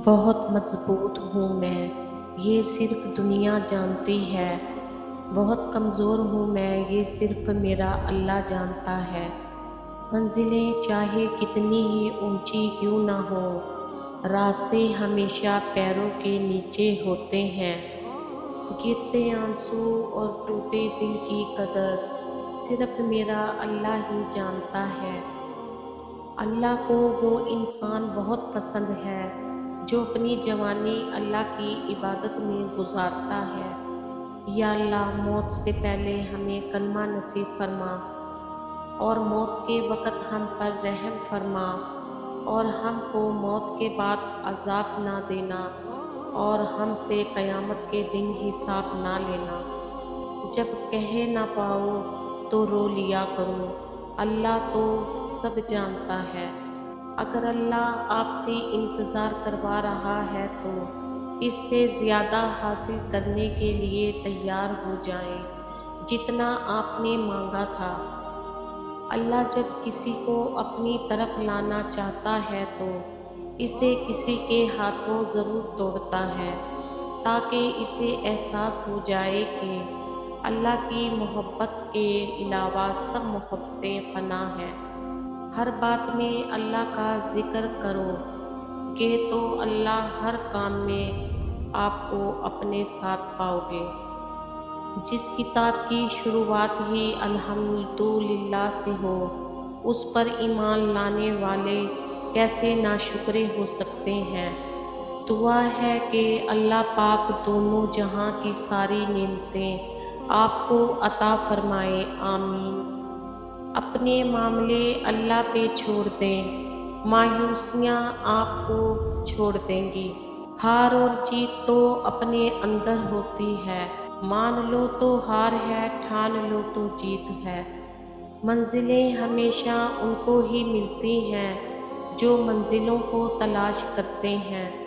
بہت مضبوط ہوں میں، یہ صرف دنیا جانتی ہے۔ بہت کمزور ہوں میں، یہ صرف میرا اللہ جانتا ہے۔ منزلیں چاہے کتنی ہی اونچی کیوں نہ ہوں، راستے ہمیشہ پیروں کے نیچے ہوتے ہیں۔ گرتے آنسو اور ٹوٹے دل کی قدر صرف میرا اللہ ہی جانتا ہے۔ اللہ کو وہ انسان بہت پسند ہے جو اپنی جوانی اللہ کی عبادت میں گزارتا ہے۔ یا اللہ، موت سے پہلے ہمیں کلمہ نصیب فرما، اور موت کے وقت ہم پر رحم فرما، اور ہم کو موت کے بعد عذاب نہ دینا، اور ہم سے قیامت کے دن حساب نہ لینا۔ جب کہہ نہ پاؤ تو رو لیا کرو، اللہ تو سب جانتا ہے۔ اگر اللہ آپ سے انتظار کروا رہا ہے تو اس سے زیادہ حاصل کرنے کے لیے تیار ہو جائیں جتنا آپ نے مانگا تھا۔ اللہ جب کسی کو اپنی طرف لانا چاہتا ہے تو اسے کسی کے ہاتھوں ضرور توڑتا ہے، تاکہ اسے احساس ہو جائے کہ اللہ کی محبت کے علاوہ سب محبتیں فنا ہیں۔ ہر بات میں اللہ کا ذکر کرو گے تو اللہ ہر کام میں آپ کو اپنے ساتھ پاؤ گے۔ جس کتاب کی شروعات ہی الحمدللہ سے ہو، اس پر ایمان لانے والے کیسے ناشکرے ہو سکتے ہیں۔ دعا ہے کہ اللہ پاک دونوں جہاں کی ساری نعمتیں آپ کو عطا فرمائے، آمین۔ اپنے معاملے اللہ پہ چھوڑ دیں، مایوسیاں آپ کو چھوڑ دیں گی۔ ہار اور جیت تو اپنے اندر ہوتی ہے، مان لو تو ہار ہے، ٹھان لو تو جیت ہے۔ منزلیں ہمیشہ ان کو ہی ملتی ہیں جو منزلوں کو تلاش کرتے ہیں۔